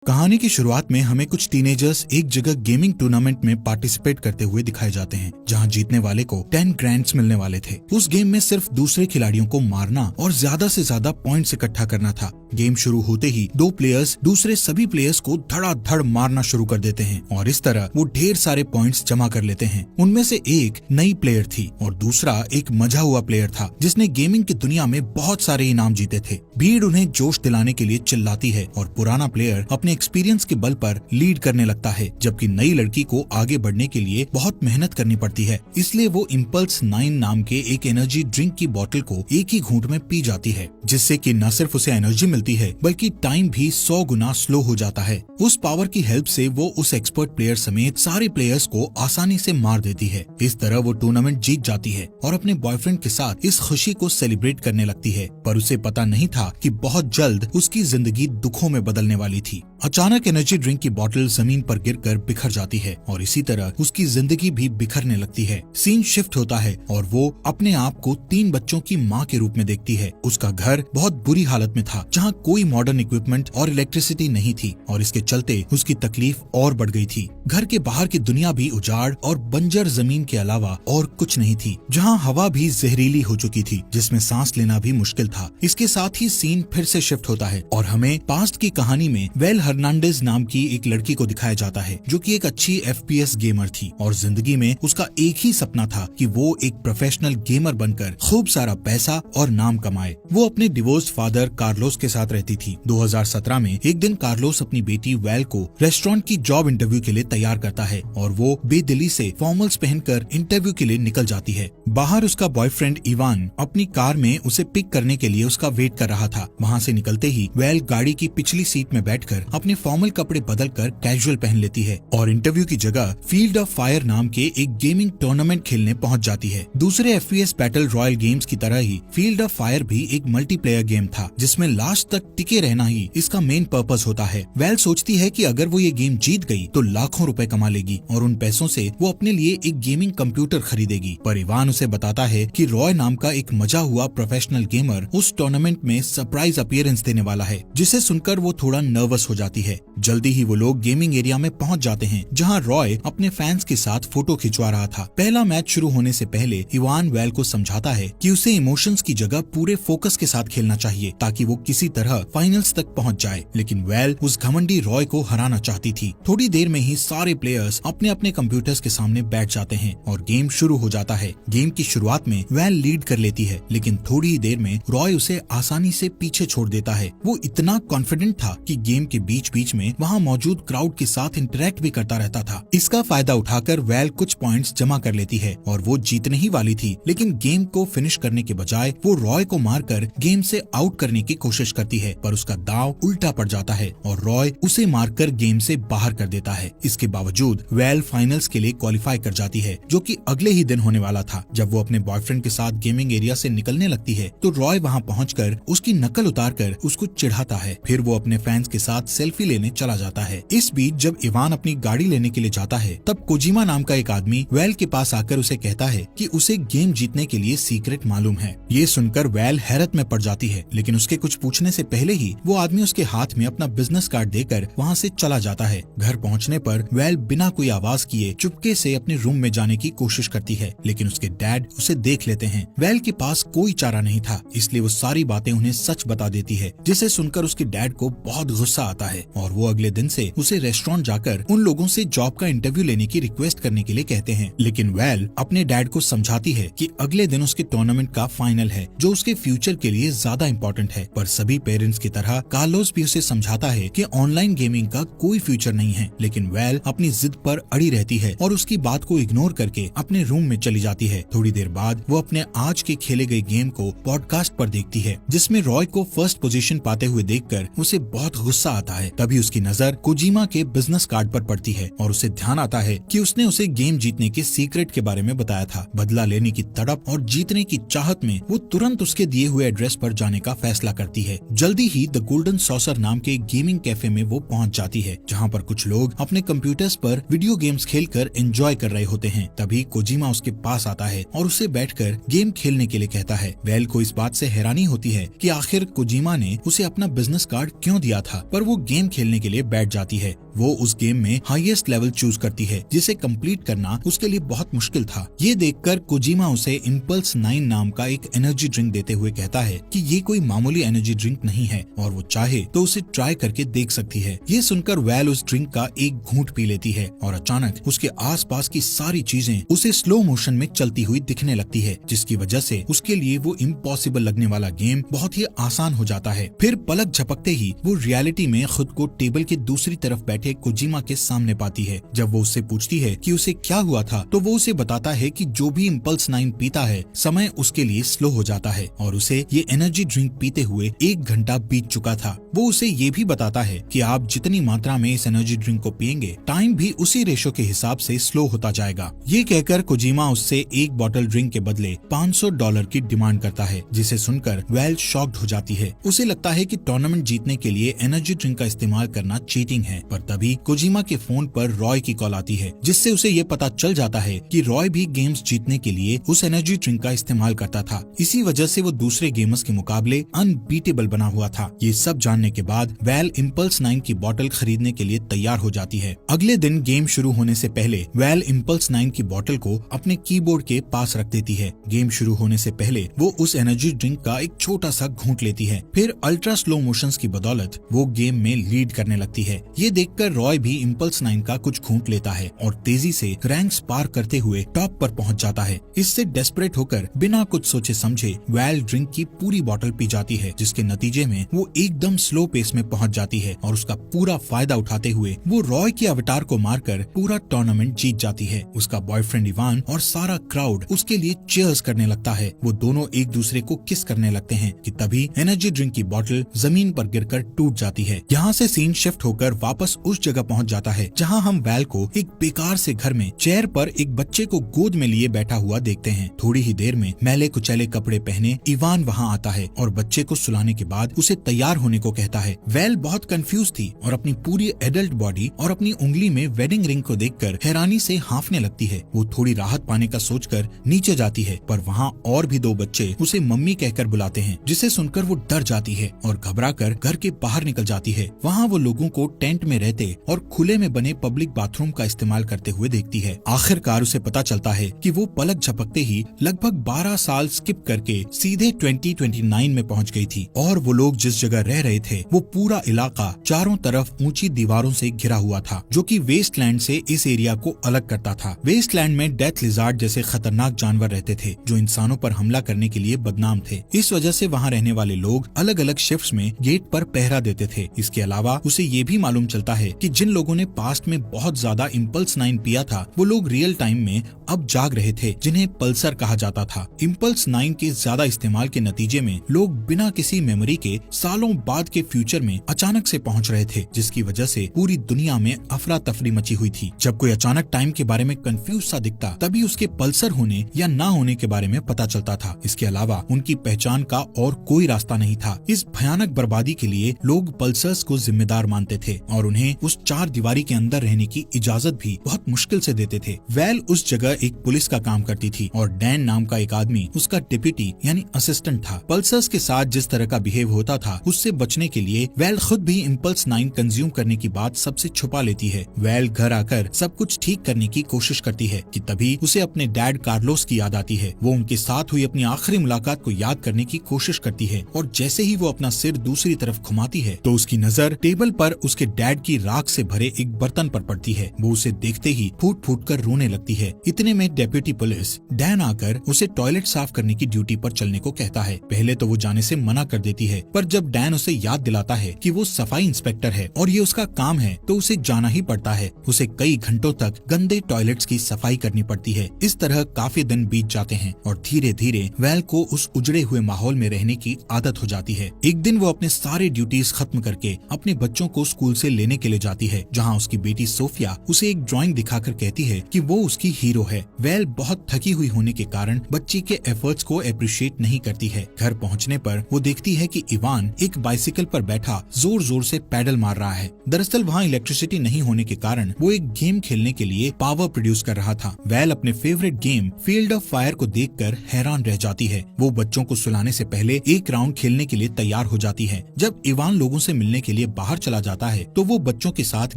कहानी की शुरुआत में हमें कुछ टीनेजर्स एक जगह गेमिंग टूर्नामेंट में पार्टिसिपेट करते हुए दिखाए जाते हैं, जहां जीतने वाले को 10 ग्रैंड्स मिलने वाले थे। उस गेम में सिर्फ दूसरे खिलाड़ियों को मारना और ज्यादा से ज्यादा पॉइंट्स इकट्ठा करना था। गेम शुरू होते ही दो प्लेयर्स दूसरे सभी प्लेयर्स को धड़ाधड़ मारना शुरू कर देते हैं और इस तरह वो ढेर सारे पॉइंट्स जमा कर लेते हैं। उनमें से एक नई प्लेयर थी और दूसरा एक मजा हुआ प्लेयर था जिसने गेमिंग की दुनिया में बहुत सारे इनाम जीते थे। भीड़ उन्हें जोश दिलाने के लिए चिल्लाती है और पुराना प्लेयर अपने एक्सपीरियंस के बल पर लीड करने लगता है, जबकि नई लड़की को आगे बढ़ने के लिए बहुत मेहनत करनी पड़ती है। इसलिए वो इम्पल्स 9 नाम के एक एनर्जी ड्रिंक की बोतल को एक ही घूंट में पी जाती है, जिससे कि न सिर्फ उसे एनर्जी मिलती है बल्कि टाइम भी 100 गुना स्लो हो जाता है। उस पावर की हेल्प से वो उस एक्सपर्ट प्लेयर समेत सारे प्लेयर्स को आसानी से मार देती है। इस तरह वो टूर्नामेंट जीत जाती है और अपने बॉयफ्रेंड के साथ इस खुशी को सेलिब्रेट करने लगती है, पर उसे पता नहीं था कि बहुत जल्द उसकी जिंदगी दुखों में बदलने वाली थी। अचानक एनर्जी ड्रिंक की बोतल जमीन पर गिरकर बिखर जाती है और इसी तरह उसकी जिंदगी भी बिखरने लगती है। सीन शिफ्ट होता है और वो अपने आप को 3 बच्चों की माँ के रूप में देखती है। उसका घर बहुत बुरी हालत में था, जहाँ कोई मॉडर्न इक्विपमेंट और इलेक्ट्रिसिटी नहीं थी और इसके चलते उसकी तकलीफ और बढ़ गई थी। घर के बाहर की दुनिया भी उजाड़ और बंजर जमीन के अलावा और कुछ नहीं थी, जहाँ हवा भी जहरीली हो चुकी थी, जिसमें सांस लेना भी मुश्किल था। इसके साथ ही सीन फिर से शिफ्ट होता है और हमें पास्ट की कहानी में वेल हर्नांडेज नाम की एक लड़की को दिखाया जाता है, जो कि एक अच्छी FPS गेमर थी और जिंदगी में उसका एक ही सपना था कि वो एक प्रोफेशनल गेमर बनकर खूब सारा पैसा और नाम कमाए। वो अपने डिवोर्स फादर कार्लोस के साथ रहती थी। 2017 में एक दिन कार्लोस अपनी बेटी वेल को रेस्टोरेंट की जॉब इंटरव्यू के लिए तैयार करता है और वो बेदिली से फॉर्मल्स पहनकर इंटरव्यू के लिए निकल जाती है। बाहर उसका बॉयफ्रेंड इवान अपनी कार में उसे पिक करने के लिए उसका वेट कर रहा था। वहाँ से निकलते ही वेल गाड़ी की पिछली सीट में बैठकर अपने फॉर्मल कपड़े बदलकर कैजुअल पहन लेती है और इंटरव्यू की जगह फील्ड ऑफ फायर नाम के एक गेमिंग टूर्नामेंट खेलने पहुंच जाती है। दूसरे FPS बैटल रॉयल गेम्स की तरह ही फील्ड ऑफ फायर भी एक मल्टीप्लेयर गेम था, जिसमें लास्ट तक टिके रहना ही इसका मेन पर्पस होता है। वेल सोचती है कि अगर वो ये गेम जीत गई तो लाखों रुपए कमा लेगी और उन पैसों से वो अपने लिए एक गेमिंग कंप्यूटर खरीदेगी। पर इवान उसे बताता है कि रॉय नाम का एक मजा हुआ प्रोफेशनल गेमर उस टूर्नामेंट में सरप्राइज अपीयरेंस देने वाला है, जिसे सुनकर वो थोड़ा नर्वस हो जाती है। जल्दी ही वो लोग गेमिंग एरिया में पहुंच जाते हैं, जहां रॉय अपने फैंस के साथ फोटो खिंचवा रहा था। पहला मैच शुरू होने से पहले इवान वेल को समझाता है कि उसे इमोशंस की जगह पूरे फोकस के साथ खेलना चाहिए ताकि वो किसी तरह फाइनल्स तक पहुंच जाए, लेकिन वेल उस घमंडी रॉय को हराना चाहती थी। थोड़ी देर में ही सारे प्लेयर्स अपने अपने कंप्यूटर्स के सामने बैठ जाते हैं और गेम शुरू हो जाता है। गेम की शुरुआत में वेल लीड कर लेती है, लेकिन थोड़ी ही देर में रॉय उसे आसानी से पीछे छोड़ देता है। वो इतना कॉन्फिडेंट था कि गेम के बीच बीच में वहाँ मौजूद क्राउड के साथ इंटरेक्ट भी करता रहता था। इसका फायदा उठाकर वेल कुछ पॉइंट्स जमा कर लेती है और वो जीतने ही वाली थी, लेकिन गेम को फिनिश करने के बजाय वो रॉय को मारकर गेम से आउट करने की कोशिश करती है, पर उसका दांव उल्टा पड़ जाता है और रॉय उसे मारकर गेम से बाहर कर देता है। इसके बावजूद वेल फाइनल्स के लिए क्वालिफाई कर जाती है, जो कि अगले ही दिन होने वाला था। जब वो अपने बॉयफ्रेंड के साथ गेमिंग एरिया से निकलने लगती है तो रॉय वहाँ पहुंचकर उसकी नकल उतारकर उसको चिढ़ाता है। फिर वो अपने फैंस के साथ सेल्फी लेने चला जाता है। इस बीच जब इवान अपनी गाड़ी लेने के लिए जाता है, तब कोजिमा नाम का एक आदमी वेल के पास आकर उसे कहता है कि उसे गेम जीतने के लिए सीक्रेट मालूम है। ये सुनकर वेल हैरत में पड़ जाती है, लेकिन उसके कुछ पूछने से पहले ही वो आदमी उसके हाथ में अपना बिजनेस कार्ड देकर वहाँ से चला जाता है। घर पहुँचने पर वेल बिना कोई आवाज किए चुपके से अपने रूम में जाने की कोशिश करती है, लेकिन उसके डैड उसे देख लेते हैं। वेल के पास कोई चारा नहीं था, इसलिए वो सारी बातें उन्हें सच बता देती है, जिसे सुनकर उसके डैड को बहुत गुस्सा आता है और वो अगले दिन से उसे रेस्टोरेंट जाकर उन लोगों से जॉब का इंटरव्यू लेने की रिक्वेस्ट करने के लिए कहते हैं। लेकिन वेल अपने डैड को समझाती है कि अगले दिन उसके टूर्नामेंट का फाइनल है, जो उसके फ्यूचर के लिए ज्यादा इम्पोर्टेंट है। पर सभी पेरेंट्स की तरह कार्लोस भी उसे समझाता है कि ऑनलाइन गेमिंग का कोई फ्यूचर नहीं है, लेकिन वेल अपनी जिद पर अड़ी रहती है और उसकी बात को इग्नोर करके अपने रूम में चली जाती है। थोड़ी देर बाद वो अपने आज के खेले गए गेम को पॉडकास्ट पर देखती है, जिसमें रॉय को फर्स्ट पोजीशन पाते हुए देखकर उसे बहुत गुस्सा आता है। तभी उसकी नजर कोजिमा के बिजनेस कार्ड पर पड़ती है और उसे ध्यान आता है कि उसने उसे गेम जीतने के सीक्रेट के बारे में बताया था। बदला लेने की तड़प और जीतने की चाहत में वो तुरंत उसके दिए हुए एड्रेस पर जाने का फैसला करती है। जल्दी ही द गोल्डन सॉसर नाम के गेमिंग कैफे में वो पहुंच जाती है, जहां पर कुछ लोग अपने कंप्यूटर्स पर वीडियो गेम्स खेलकर एंजॉय कर रहे होते हैं। तभी कोजिमा उसके पास आता है और उसे बैठकर गेम खेलने के लिए कहता है। वेल को इस बात से हैरानी होती है कि आखिर कोजिमा ने उसे अपना बिजनेस कार्ड क्यों दिया था, पर वो गेम खेलने के लिए बैठ जाती है। वो उस गेम में हाईएस्ट लेवल चूज करती है, जिसे कंप्लीट करना उसके लिए बहुत मुश्किल था। ये देखकर कोजिमा उसे इम्पल्स 9 नाम का एक एनर्जी ड्रिंक देते हुए कहता है कि ये कोई मामूली एनर्जी ड्रिंक नहीं है और वो चाहे तो उसे ट्राई करके देख सकती है। ये सुनकर वैल उस ड्रिंक का एक घूंट पी लेती है और अचानक उसके आसपास की सारी चीजें उसे स्लो मोशन में चलती हुई दिखने लगती है, जिसकी वजह से उसके लिए वो इम्पॉसिबल लगने वाला गेम बहुत ही आसान हो जाता है। फिर पलक झपकते ही वो रियलिटी में खुद को टेबल के दूसरी तरफ बैठे कोजिमा के सामने पाती है। जब वो उससे पूछती है कि उसे क्या हुआ था, तो वो उसे बताता है कि जो भी इम्पल्स 9 पीता है, समय उसके लिए स्लो हो जाता है और उसे ये एनर्जी ड्रिंक पीते हुए 1 घंटा बीत चुका था। वो उसे ये भी बताता है कि आप जितनी मात्रा में इस एनर्जी ड्रिंक को पिएंगे, टाइम भी उसी रेशो के हिसाब से स्लो होता जाएगा। ये कहकर कोजिमा उससे एक बॉटल ड्रिंक के बदले $500 की डिमांड करता है, जिसे सुनकर वेल शॉक्ड हो जाती है। उसे लगता है कि टूर्नामेंट जीतने के लिए एनर्जी ड्रिंक का इस्तेमाल करना चीटिंग है, पर तभी कोजिमा के फोन पर रॉय की कॉल आती है, जिससे उसे ये पता चल जाता है कि रॉय भी गेम्स जीतने के लिए उस एनर्जी ड्रिंक का इस्तेमाल करता था। इसी वजह से वो दूसरे गेमर्स के मुकाबले अनबीटेबल बना हुआ था। ये सब जानने के बाद वेल इम्पल्स 9 की बोतल खरीदने के लिए तैयार हो जाती है। अगले दिन गेम शुरू होने से पहले वेल इम्पल्स 9 की बोतल को अपने कीबोर्ड के पास रख देती है। गेम शुरू होने से पहले वो उस एनर्जी ड्रिंक का एक छोटा सा घूंट लेती है। फिर अल्ट्रा स्लो मोशंस की बदौलत वो गेम में लीड करने लगती है। ये देखकर रॉय भी इम्पल्स 9 का कुछ घूंट लेता है और तेजी से रैंक्स पार करते हुए टॉप पर पहुंच जाता है। इससे डेस्परेट होकर बिना कुछ सोचे समझे वेल ड्रिंक की पूरी बोतल पी जाती है, जिसके नतीजे में वो एकदम स्लो पेस में पहुंच जाती है और उसका पूरा फायदा उठाते हुए वो रॉय के अवतार को मारकर पूरा टूर्नामेंट जीत जाती है। उसका बॉयफ्रेंड इवान और सारा क्राउड उसके लिए चीयर्स करने लगता है। वो दोनों एक दूसरे को किस करने लगते हैं कि तभी एनर्जी ड्रिंक की बोतल जमीन पर गिरकर टूट जाती है। यहाँ से सीन शिफ्ट होकर वापस उस जगह पहुंच जाता है जहां हम वेल को एक बेकार से घर में चेयर पर एक बच्चे को गोद में लिए बैठा हुआ देखते हैं। थोड़ी ही देर में मैले कुचैले कपड़े पहने इवान वहां आता है और बच्चे को सुलाने के बाद उसे तैयार होने को कहता है। वेल बहुत कंफ्यूज थी और अपनी पूरी एडल्ट बॉडी और अपनी उंगली में वेडिंग रिंग को देखकर हैरानी से हांफने लगती है। वो थोड़ी राहत पाने का सोचकर नीचे जाती है, पर वहाँ और भी 2 बच्चे उसे मम्मी कहकर बुलाते हैं, जिसे सुनकर वो डर जाती है और घबराकर घर के बाहर निकल जाती है। वहाँ वो लोगों को टेंट में रहते और खुले में बने पब्लिक बाथरूम का इस्तेमाल करते हुए देखती है। आखिरकार उसे पता चलता है कि वो पलक झपकते ही लगभग 12 साल स्किप करके सीधे 2029 में पहुंच गई थी और वो लोग जिस जगह रह रहे थे वो पूरा इलाका चारों तरफ ऊंची दीवारों से घिरा हुआ था, जो कि वेस्टलैंड से इस एरिया को अलग करता था। वेस्टलैंड में डेथ लिजार्ड जैसे खतरनाक जानवर रहते थे जो इंसानों पर हमला करने के लिए बदनाम थे। इस वजह से वहाँ रहने वाले लोग अलग अलग शिफ्ट्स में गेट पर पहरा देते थे। इसके अलावा उसे ये भी मालूम चलता है कि जिन लोगों ने पास्ट में बहुत ज्यादा इम्पल्स 9 पिया था वो लोग रियल टाइम में अब जाग रहे थे, जिन्हें पल्सर कहा जाता था। इम्पल्स 9 के ज्यादा इस्तेमाल के नतीजे में लोग बिना किसी मेमोरी के सालों बाद के फ्यूचर में अचानक से पहुंच रहे थे, जिसकी वजह से पूरी दुनिया में अफरा तफरी मची हुई थी। जब कोई अचानक टाइम के बारे में कंफ्यूज सा दिखता तभी उसके पल्सर होने या ना होने के बारे में पता चलता था। इसके अलावा उनकी पहचान का और कोई रास्ता नहीं था। इस भयानक बर्बादी के लिए लोग पल्सर्स को जिम्मेदार मानते थे और उन्हें उस 4 दीवारी के अंदर रहने की इजाजत भी बहुत मुश्किल से देते थे। वेल उस जगह एक पुलिस का काम करती थी और डैन नाम का एक आदमी उसका डिप्टी यानी असिस्टेंट था। पल्सर्स के साथ जिस तरह का बिहेव होता था उससे बचने के लिए वेल खुद भी इम्पल्स 9 कंज्यूम करने की बात सबसे छुपा लेती है। वेल घर आकर सब कुछ ठीक करने की कोशिश करती है कि तभी उसे अपने डैड कार्लोस की याद आती है। वो उनके साथ हुई अपनी आखिरी मुलाकात को याद करने की कोशिश करती है और जैसे ही वो अपना सिर दूसरी तरफ घुमाती है तो उसकी नजर टेबल पर उसके डैड की राख से भरे एक बर्तन पर पड़ती है। वो उसे देखते ही फूट फूट कर रोने लगती है। इतने में डेप्यूटी पुलिस डैन आकर उसे टॉयलेट साफ करने की ड्यूटी पर चलने को कहता है। पहले तो वो जाने से मना कर देती है, पर जब डैन उसे याद दिलाता है कि वो सफाई इंस्पेक्टर है और ये उसका काम है तो उसे जाना ही पड़ता है। उसे कई घंटों तक गंदे टॉयलेट्स की सफाई करनी पड़ती है। इस तरह काफी दिन बीत जाते हैं और धीरे धीरे वेल को उस उजड़े हुए माहौल में रहने की आदत हो जाती है। एक दिन वो अपने सारे ड्यूटीज खत्म करके अपने बच्चों को स्कूल से लेने के लिए जाती है, जहाँ उसकी बेटी सोफिया उसे एक ड्राइंग दिखाकर कहती है कि वो उसकी हीरो है। वेल बहुत थकी हुई होने के कारण बच्ची के एफर्ट्स को अप्रिशिएट नहीं करती है। घर पहुँचने पर वो देखती है कि इवान एक बाइसिकल पर बैठा जोर जोर से पैडल मार रहा है। दरअसल वहाँ इलेक्ट्रिसिटी नहीं होने के कारण वो एक गेम खेलने के लिए पावर प्रोड्यूस कर रहा था। वेल अपने favourite game field of fire को देखकर हैरान रह जाती है। वो बच्चों को सुलाने से पहले एक राउंड खेलने के लिए तैयार हो जाती है। जब इवान लोगों से मिलने के लिए लिए बाहर चला जाता है तो वो बच्चों के साथ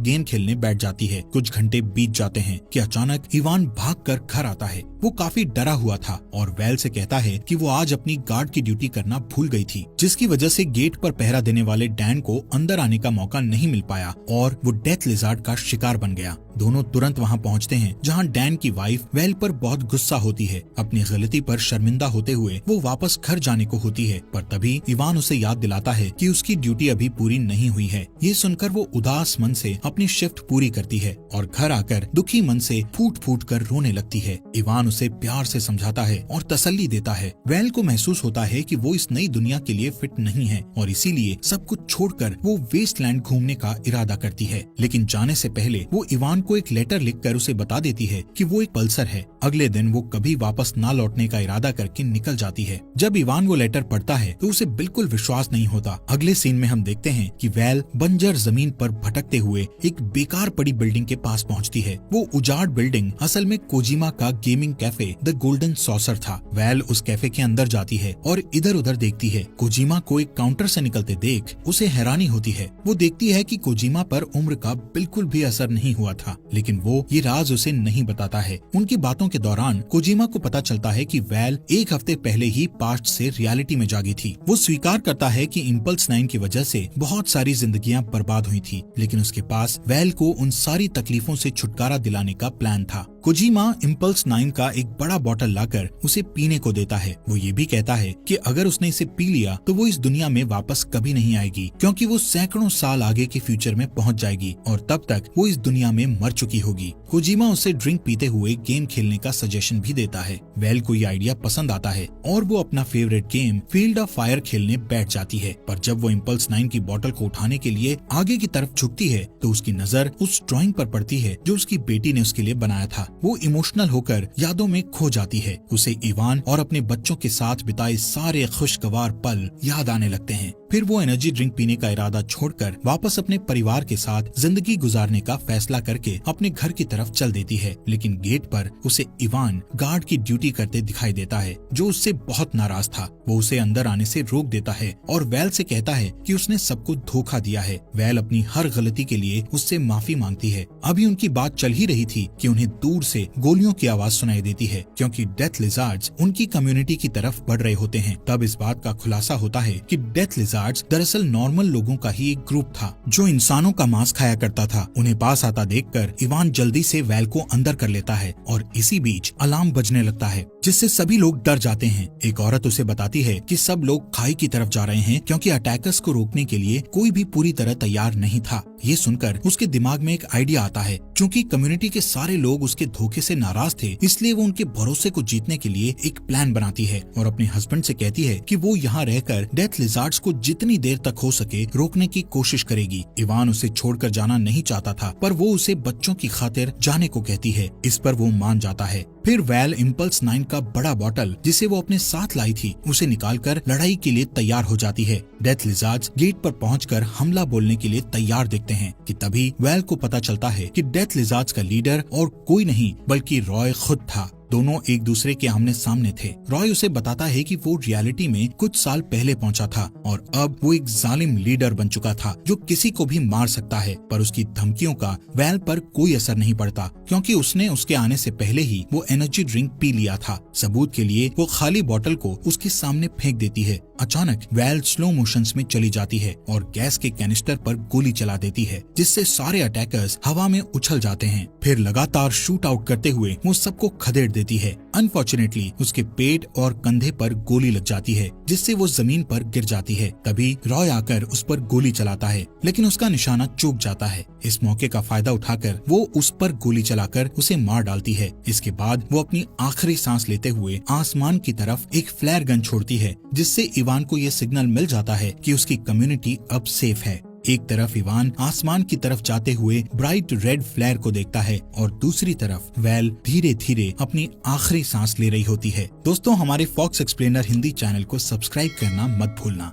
गेम खेलने बैठ जाती है। कुछ घंटे बीत जाते हैं कि अचानक इवान भागकर घर आता है। वो काफी डरा हुआ था और वेल से कहता है कि वो आज अपनी गार्ड की ड्यूटी करना भूल गई थी, जिसकी वजह से गेट पर पहरा देने वाले डैन को अंदर आने का मौका नहीं मिल पाया और वो डेथ लिजार्ड का शिकार बन गया। दोनों तुरंत वहाँ पहुँचते हैं जहाँ डैन की वाइफ वेल पर बहुत गुस्सा होती है। अपनी गलती पर शर्मिंदा होते हुए वो वापस घर जाने को होती है, पर तभी इवान उसे याद दिलाता है कि उसकी ड्यूटी अभी पूरी नहीं हुई है। ये सुनकर वो उदास मन से अपनी शिफ्ट पूरी करती है और घर आकर दुखी मन से फूट फूट कर रोने लगती है। इवान उसे प्यार से समझाता है और तसल्ली देता है। वेल को महसूस होता है कि वो इस नई दुनिया के लिए फिट नहीं है और इसीलिए सब कुछ छोड़कर वो वेस्टलैंड घूमने का इरादा करती है। लेकिन जाने से पहले वो इवान को एक लेटर लिखकर उसे बता देती है कि वो एक पल्सर है। अगले दिन वो कभी वापस ना लौटने का इरादा करके निकल जाती है। जब इवान वो लेटर पढ़ता है तो उसे बिल्कुल विश्वास नहीं होता। अगले सीन में हम देखते हैं कि वेल बंजर जमीन पर भटकते हुए एक बेकार पड़ी बिल्डिंग के पास पहुंचती है। वो उजाड़ बिल्डिंग असल में कोजिमा का gaming cafe the golden saucer था। वेल उस कैफे के अंदर जाती है और इधर उधर देखती है। कोजिमा को एक काउंटर से निकलते देख उसे हैरानी होती है। वो देखती है कि कोजिमा पर उम्र का बिल्कुल भी असर नहीं हुआ था, लेकिन वो ये राज उसे नहीं बताता है। उनकी बातों के दौरान कोजिमा को पता चलता है कि वेल एक हफ्ते पहले ही पास्ट से रियलिटी में जागी थी। वो स्वीकार करता है कि इम्पल्स 9 की वजह से बहुत सारी जिंदगियां बर्बाद हुई थी, लेकिन उसके पास वेल को उन सारी तकलीफों से छुटकारा दिलाने का प्लान था। कोजिमा इम्पल्स 9 का एक बड़ा बोतल लाकर उसे पीने को देता है। वो ये भी कहता है कि अगर उसने इसे पी लिया तो वो इस दुनिया में वापस कभी नहीं आएगी, क्योंकि वो सैकड़ों साल आगे के फ्यूचर में पहुंच जाएगी और तब तक वो इस दुनिया में मर चुकी होगी। कोजिमा उसे ड्रिंक पीते हुए गेम खेलने का सजेशन भी देता है। वेल को ये आइडिया पसंद आता है और वो अपना favourite game field of fire खेलने बैठ जाती है। पर जब वो इम्पल्स 9 की बोतल को उठाने के लिए आगे की तरफ झुकती है तो उसकी नजर उस ड्राइंग पर पड़ती है जो उसकी बेटी ने उसके लिए बनाया था। वो इमोशनल होकर यादों में खो जाती है। उसे इवान और अपने बच्चों के साथ बिताए सारे खुशगवार पल याद आने लगते हैं। फिर वो एनर्जी ड्रिंक पीने का इरादा छोड़कर वापस अपने परिवार के साथ जिंदगी गुजारने का फैसला करके अपने घर की तरफ चल देती है। लेकिन गेट पर उसे इवान गार्ड की ड्यूटी करते दिखाई देता है, जो उससे बहुत नाराज था। वो उसे अंदर आने से रोक देता है और वेल से कहता है कि उसने सबको धोखा दिया है। वेल अपनी हर गलती के लिए उससे माफी मांगती है। अभी उनकी बात चल ही रही थी कि उन्हें दूर से गोलियों की आवाज सुनाई देती है, क्योंकि डेथ लिजार्ड्स उनकी कम्युनिटी की तरफ बढ़ रहे होते हैं। तब इस बात का खुलासा होता है कि डेथ लिजार्ड्स दरअसल नॉर्मल लोगों का ही एक ग्रुप था जो इंसानों का मांस खाया करता था। उन्हें पास आता देखकर इवान जल्दी से वेल को अंदर कर लेता है और इसी बीच अलार्म बजने लगता है, जिससे सभी लोग डर जाते हैं। एक औरत उसे बताती है कि सब लोग खाई की तरफ जा रहे हैं, क्योंकि अटैकर्स को रोकने के लिए कोई भी पूरी तरह तैयार नहीं था। ये सुनकर उसके दिमाग में एक आइडिया आता है। चूंकि कम्युनिटी के सारे लोग उसके धोखे से नाराज थे, इसलिए वो उनके भरोसे को जीतने के लिए एक प्लान बनाती है और अपने हस्बैंड से कहती है कि वो यहाँ रहकर डेथ लिजार्ड्स को जितनी देर तक हो सके रोकने की कोशिश करेगी। इवान उसे छोड़कर जाना नहीं चाहता था, पर वो उसे बच्चों की खातिर जाने को कहती है। इस पर वो मान जाता है। फिर वेल इम्पल्स 9 का बड़ा बोतल जिसे वो अपने साथ लाई थी उसे निकालकर लड़ाई के लिए तैयार हो जाती है। डेथ लिजार्ड्स गेट पर पहुंचकर हमला बोलने के लिए तैयार दिखते हैं कि तभी वेल को पता चलता है कि डेथ लिजार्ड्स का लीडर और कोई नहीं बल्कि रॉय खुद था। दोनों एक दूसरे के आमने सामने थे। रॉय उसे बताता है कि वो रियलिटी में कुछ साल पहले पहुंचा था और अब वो एक जालिम लीडर बन चुका था जो किसी को भी मार सकता है। पर उसकी धमकियों का वेल पर कोई असर नहीं पड़ता, क्योंकि उसने उसके आने से पहले ही वो एनर्जी ड्रिंक पी लिया था। सबूत के लिए वो खाली बोतल को उसके सामने फेंक देती है। अचानक वेल स्लो मोशंस में चली जाती है और गैस के कैनिस्टर पर गोली चला देती है, जिससे सारे अटैकर्स हवा में उछल जाते हैं। फिर लगातार शूट आउट करते हुए वो सबको खदेड़ देती है। अनफॉर्चुनेटली उसके पेट और कंधे पर गोली लग जाती है, जिससे वो जमीन पर गिर जाती है। तभी रॉय आकर उस पर गोली चलाता है, लेकिन उसका निशाना चूक जाता है। इस मौके का फायदा उठाकर वो उस पर गोली चलाकर उसे मार डालती है। इसके बाद वो अपनी आखिरी सांस लेते हुए आसमान की तरफ एक फ्लेयर गन छोड़ती है, जिससे इवान को ये सिग्नल मिल जाता है कि उसकी कम्युनिटी अब सेफ है। एक तरफ इवान आसमान की तरफ जाते हुए ब्राइट रेड फ्लेयर को देखता है और दूसरी तरफ वेल धीरे धीरे अपनी आखिरी सांस ले रही होती है। दोस्तों, हमारे फॉक्स एक्सप्लेनर हिंदी चैनल को सब्सक्राइब करना मत भूलना।